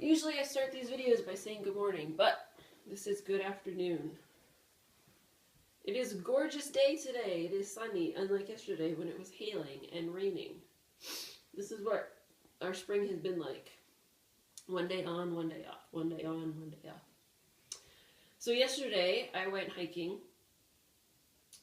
Usually I start these videos by saying good morning, but this is good afternoon. It is a gorgeous day today. It is sunny, unlike yesterday when it was hailing and raining. This is what our spring has been like. One day on, one day off. One day on, one day off. So yesterday I went hiking.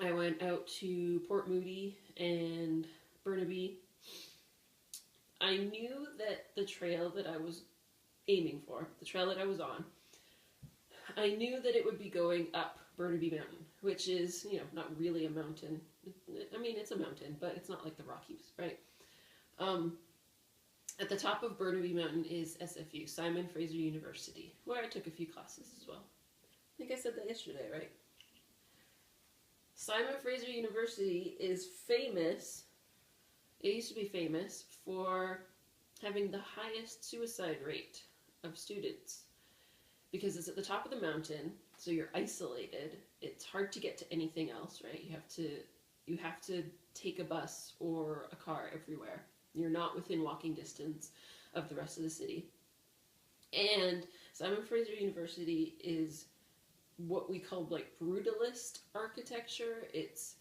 I went out to Port Moody and Burnaby. I knew that the trail that I was aiming for, the trail that I was on, I knew that it would be going up Burnaby Mountain, which is, not really a mountain. I mean, it's a mountain, but it's not like the Rockies, right? At the top of Burnaby Mountain is SFU, Simon Fraser University, where I took a few classes as well. I think I said that yesterday, right? Simon Fraser University is famous, it used to be famous, for having the highest suicide rate of students. Because it's at the top of the mountain, so you're isolated. It's hard to get to anything else, right? You have to take a bus or a car everywhere. You're not within walking distance of the rest of the city. And Simon Fraser University is what we call brutalist architecture. It's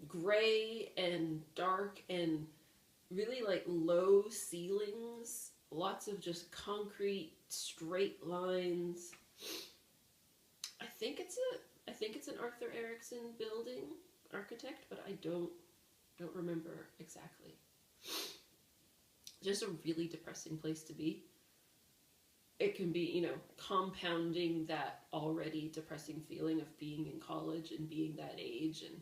gray and dark and really low ceilings, lots of just concrete straight lines. I think it's an Arthur Erickson building architect, but I don't remember exactly. Just a really depressing place to be. It can be, compounding that already depressing feeling of being in college and being that age and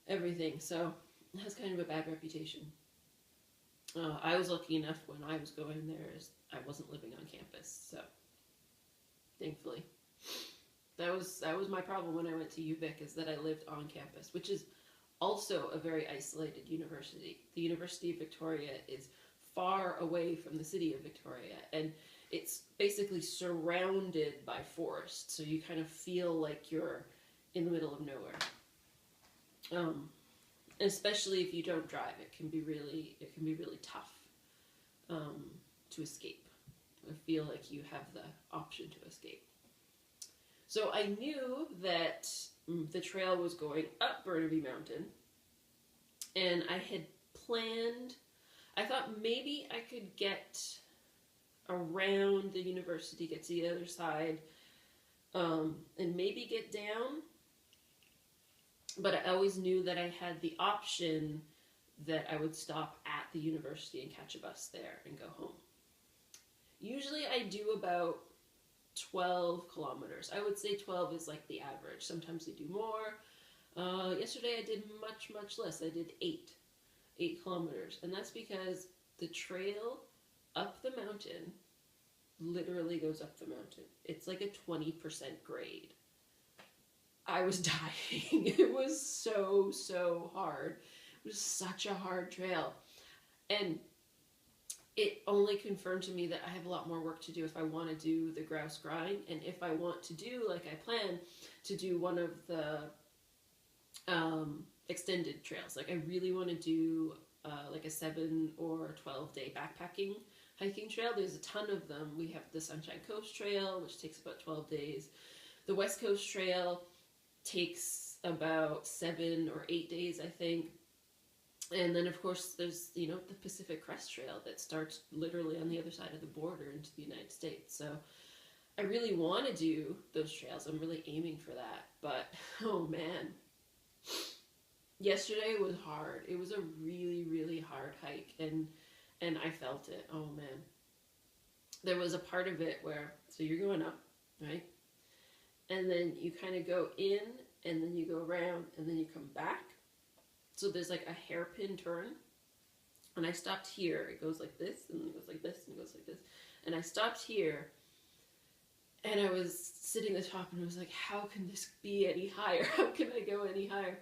everything. So it has kind of a bad reputation. I was lucky enough when I was going there as I wasn't living on campus, so thankfully. That was my problem when I went to UVic, is that I lived on campus, which is also a very isolated university. The University of Victoria is far away from the city of Victoria, and it's basically surrounded by forest, so you kind of feel like you're in the middle of nowhere. Especially if you don't drive, it can be really tough to escape. I feel like you have the option to escape. So I knew that the trail was going up Burnaby Mountain, and I had planned, I thought maybe I could get around the university, get to the other side, and maybe get down. But I always knew that I had the option that I would stop at the university and catch a bus there and go home. Usually I do about 12 kilometers. I would say 12 is the average. Sometimes I do more. Yesterday I did much, much less. I did 8 kilometers. And that's because the trail up the mountain literally goes up the mountain. It's like a 20% grade. I was dying. It was so hard. It was such a hard trail. And it only confirmed to me that I have a lot more work to do if I want to do the grouse grind, and if I want to do, like I plan, to do one of the extended trails. I really want to do a 7 or 12 day backpacking hiking trail. There's a ton of them. We have the Sunshine Coast Trail, which takes about 12 days. The West Coast Trail takes about 7 or 8 days, I think. And then, of course, there's, the Pacific Crest Trail that starts literally on the other side of the border into the United States. So I really want to do those trails. I'm really aiming for that. But, oh man, yesterday was hard. It was a really, really hard hike, and I felt it. Oh man. There was a part of it where, so you're going up, right? And then you kind of go in, and then you go around, and then you come back. So there's a hairpin turn. And I stopped here. It goes like this, and it goes like this, and it goes like this. And I stopped here, and I was sitting at the top, and I was like, how can this be any higher? How can I go any higher?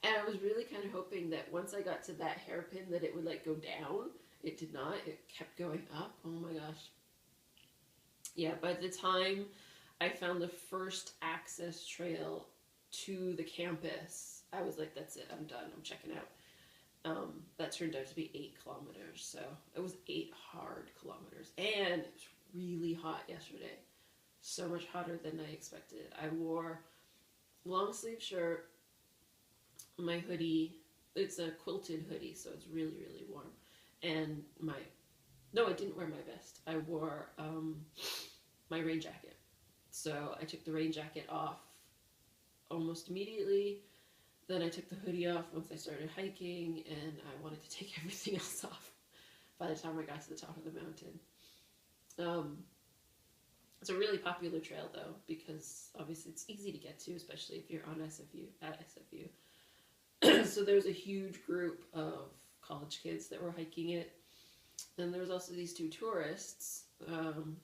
And I was really kind of hoping that once I got to that hairpin that it would go down. It did not. It kept going up. Oh my gosh. Yeah, by the time I found the first access trail to the campus, I was like, that's it, I'm done, I'm checking out. That turned out to be 8 kilometers. So it was 8 hard kilometers. And it was really hot yesterday. So much hotter than I expected. I wore long sleeve shirt, my hoodie. It's a quilted hoodie, so it's really, really warm. And no, I didn't wear my vest. I wore my rain jacket. So I took the rain jacket off almost immediately. Then I took the hoodie off once I started hiking, and I wanted to take everything else off by the time I got to the top of the mountain. It's a really popular trail, though, because obviously it's easy to get to, especially if you're on at SFU. So there's a huge group of college kids that were hiking it. Then there was also these 2 tourists,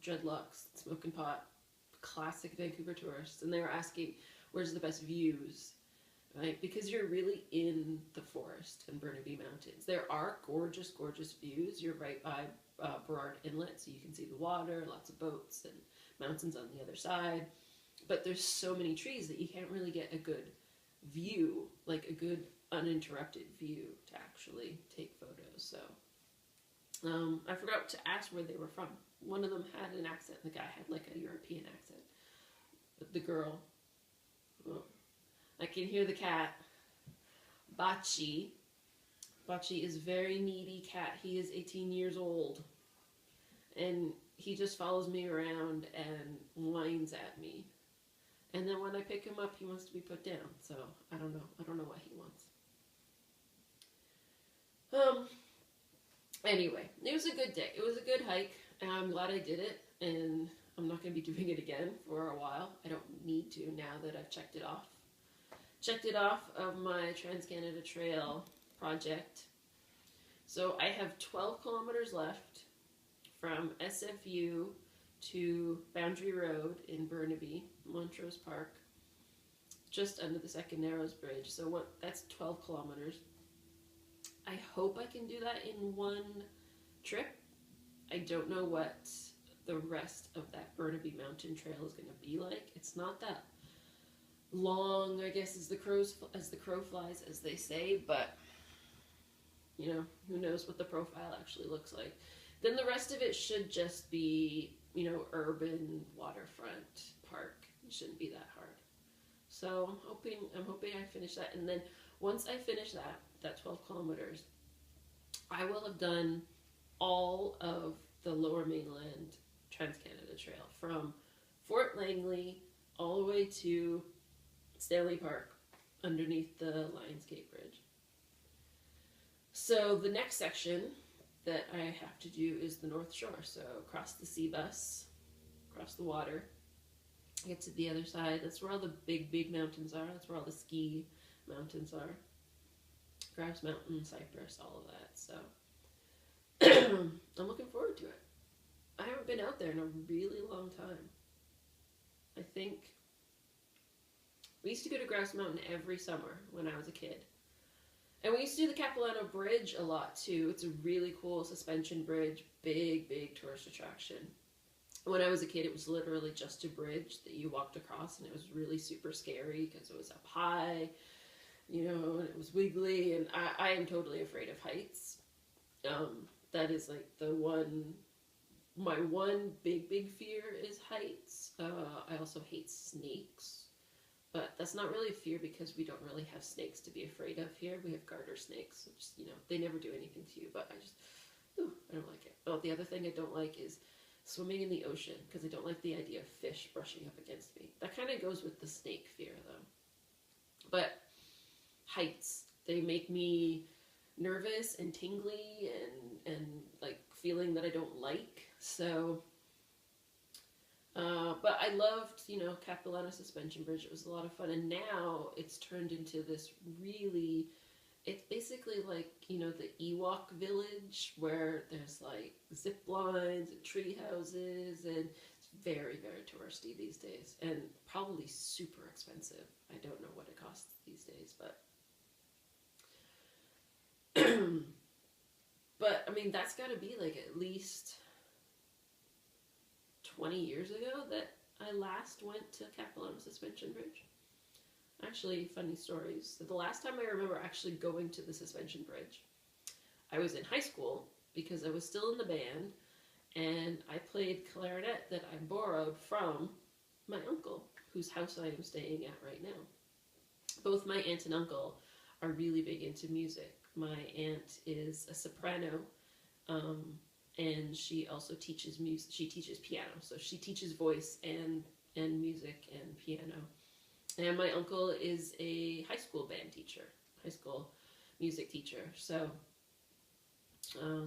dreadlocks, smoking pot, classic Vancouver tourists, and they were asking, where's the best views? Right? Because you're really in the forest in Burnaby Mountains. There are gorgeous, gorgeous views. You're right by Burrard Inlet, so you can see the water, lots of boats, and mountains on the other side. But there's so many trees that you can't really get a good view, like a good uninterrupted view to actually take photos. So I forgot to ask where they were from. One of them had an accent. The guy had like a European accent. But the girl... well, I can hear the cat. Bachi. Bachi is a very needy cat. He is 18 years old. And he just follows me around and whines at me. And then when I pick him up, he wants to be put down. So, I don't know. I don't know what he wants. Anyway, it was a good day. It was a good hike. And I'm glad I did it. And I'm not going to be doing it again for a while. I don't need to now that I've checked it off. Checked it off of my Trans-Canada Trail project. So I have 12 kilometers left from SFU to Boundary Road in Burnaby, Montrose Park, just under the Second Narrows Bridge. So that's 12 kilometers. I hope I can do that in one trip. I don't know what the rest of that Burnaby Mountain Trail is going to be like. It's not that long, I guess, as the crow flies, as they say, but you know, who knows what the profile actually looks like. Then the rest of it should just be, you know, urban waterfront park. It shouldn't be that hard. So I'm hoping I finish that, and then once I finish that 12 kilometers, I will have done all of the Lower Mainland Trans-Canada Trail from Fort Langley all the way to Stanley Park underneath the Lionsgate Bridge. So the next section that I have to do is the North Shore. So cross the sea bus, cross the water, get to the other side. That's where all the big, big mountains are. That's where all the ski mountains are. Grouse Mountain, Cypress, all of that. So I'm looking forward to it. I haven't been out there in a really long time. I think we used to go to Grouse Mountain every summer when I was a kid. And we used to do the Capilano Bridge a lot too. It's a really cool suspension bridge, big, big tourist attraction. When I was a kid, it was literally just a bridge that you walked across, and it was really super scary because it was up high, you know, and it was wiggly, and I am totally afraid of heights. That is like my one big, big fear is heights. I also hate snakes. But that's not really a fear because we don't really have snakes to be afraid of here. We have garter snakes, which, you know, they never do anything to you, but I don't like it. Oh, the other thing I don't like is swimming in the ocean because I don't like the idea of fish brushing up against me. That kind of goes with the snake fear, though. But heights, they make me nervous and tingly and like feeling that I don't like. So... but I loved, you know, Capilano Suspension Bridge. It was a lot of fun. And now it's turned into this really, it's basically like, you know, the Ewok village where there's like zip lines and tree houses, and it's very, very touristy these days and probably super expensive. I don't know what it costs these days, but but I mean, that's got to be like at least 20 years ago that I last went to Capilano Suspension Bridge. Actually, funny stories. The last time I remember actually going to the suspension bridge I was in high school because I was still in the band, and I played clarinet that I borrowed from my uncle, whose house I am staying at right now. Both my aunt and uncle are really big into music. My aunt is a soprano, um, and she also teaches music. She teaches piano, so she teaches voice and music and piano. And my uncle is a high school band teacher, high school music teacher. So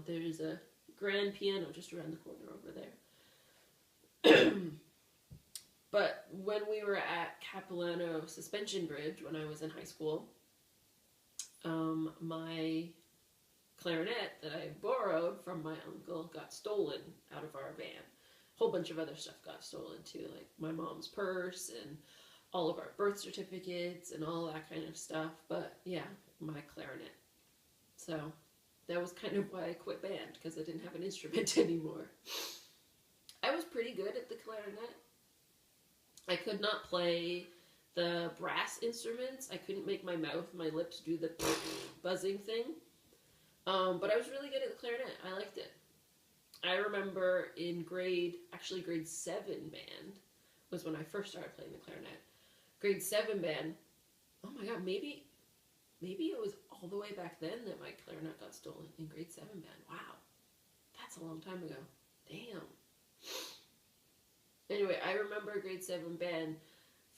there's a grand piano just around the corner over there. But when we were at Capilano Suspension Bridge when I was in high school, my clarinet that I borrowed from my uncle got stolen out of our van. A whole bunch of other stuff got stolen too, like my mom's purse and all of our birth certificates and all that kind of stuff. But yeah, my clarinet. So that was kind of why I quit band, because I didn't have an instrument anymore. I was pretty good at the clarinet. I could not play the brass instruments. I couldn't make my lips do the buzzing thing. But I was really good at the clarinet. I liked it. I remember in grade 7 band was when I first started playing the clarinet. Grade 7 band, oh my god, maybe it was all the way back then that my clarinet got stolen in grade 7 band. Wow. That's a long time ago. Damn. Anyway, I remember grade 7 band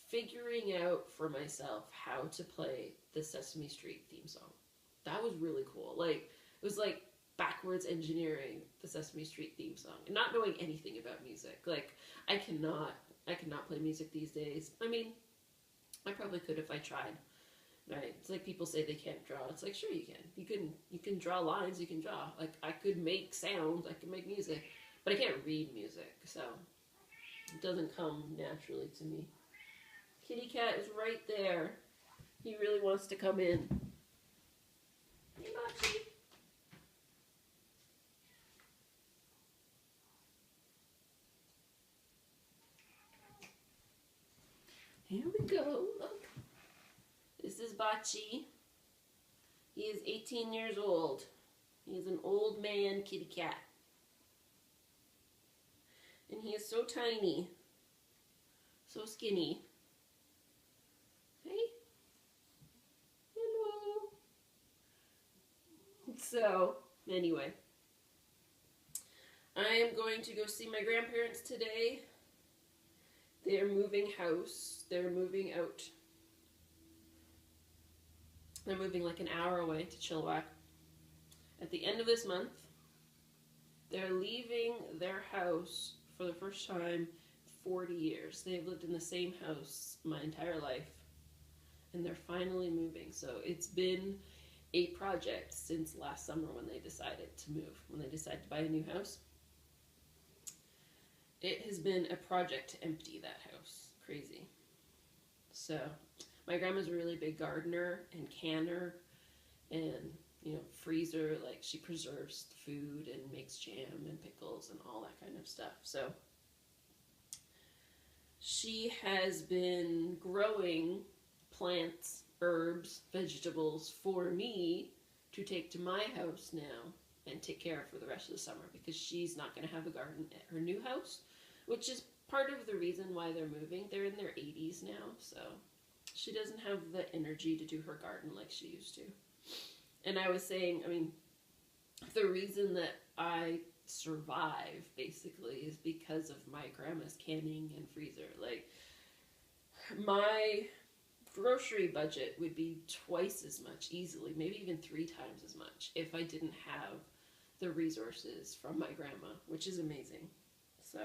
figuring out for myself how to play the Sesame Street theme song. That was really cool. Like, it was like backwards engineering the Sesame Street theme song and not knowing anything about music. Like, I cannot play music these days. I mean, I probably could if I tried. Right? It's like people say they can't draw. It's like, sure you can. You can draw lines, you can draw. Like, I could make sounds, I can make music, but I can't read music, so it doesn't come naturally to me. Kitty cat is right there. He really wants to come in. Hey, Machi. Here we go. Look. This is Bachi. He is 18 years old. He is an old man kitty cat. And he is so tiny. So skinny. Hey. Hello. So, anyway. I am going to go see my grandparents today. They are moving house. They're moving out. They're moving like an hour away to Chilliwack. At the end of this month, they're leaving their house for the first time in 40 years. They've lived in the same house my entire life, and they're finally moving. So it's been a project since last summer when they decided to move, when they decided to buy a new house. It has been a project to empty that house. Crazy. So my grandma's a really big gardener and canner and, you know, freezer. Like, she preserves food and makes jam and pickles and all that kind of stuff. So she has been growing plants, herbs, vegetables for me to take to my house now and take care of for the rest of the summer, because she's not going to have a garden at her new house, which is part of the reason why they're moving. They're in their 80s now, so she doesn't have the energy to do her garden like she used to. And I was saying, I mean, the reason that I survive, basically, is because of my grandma's canning and freezer. Like, my grocery budget would be twice as much, easily, maybe even 3 times as much, if I didn't have the resources from my grandma, which is amazing. So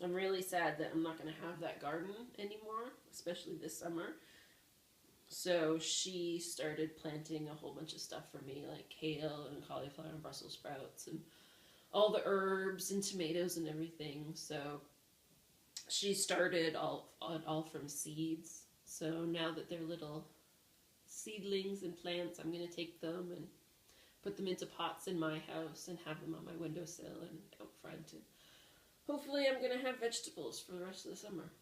I'm really sad that I'm not going to have that garden anymore, especially this summer. So she started planting a whole bunch of stuff for me, like kale and cauliflower and Brussels sprouts and all the herbs and tomatoes and everything. So she started all from seeds. So now that they're little seedlings and plants, I'm going to take them and put them into pots in my house and have them on my windowsill and out front. And hopefully I'm going to have vegetables for the rest of the summer.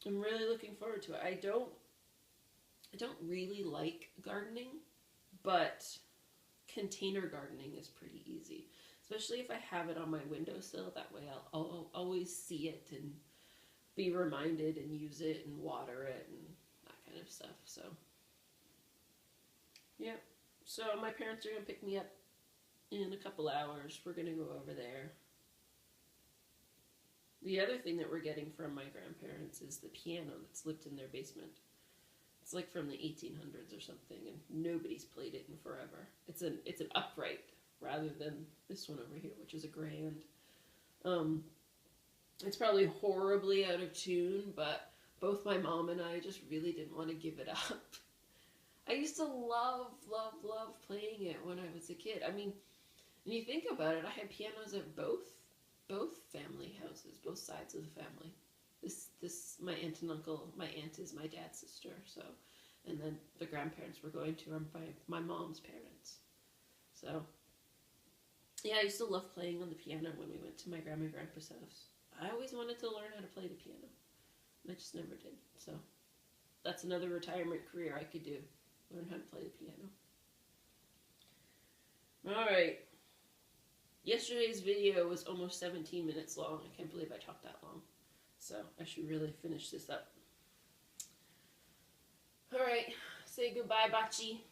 I'm really looking forward to it. I don't really like gardening, but container gardening is pretty easy, especially if I have it on my windowsill. That way I'll always see it and be reminded and use it and water it and that kind of stuff. So, yeah. So my parents are going to pick me up in a couple hours. We're going to go over there. The other thing that we're getting from my grandparents is the piano that's lived in their basement. It's like from the 1800s or something, and nobody's played it in forever. It's an upright rather than this one over here, which is a grand. It's probably horribly out of tune, but both my mom and I just really didn't want to give it up. I used to love playing it when I was a kid. I mean, when you think about it, I had pianos at both family houses, both sides of the family. This my aunt and uncle. My aunt is my dad's sister, so, and then the grandparents we're going to are my mom's parents. So, yeah, I used to love playing on the piano when we went to my grandma and grandpa's house. I always wanted to learn how to play the piano, and I just never did. So, that's another retirement career I could do: learn how to play the piano. All right. Yesterday's video was almost 17 minutes long. I can't believe I talked that long. So I should really finish this up. All right. Say goodbye, Bachi.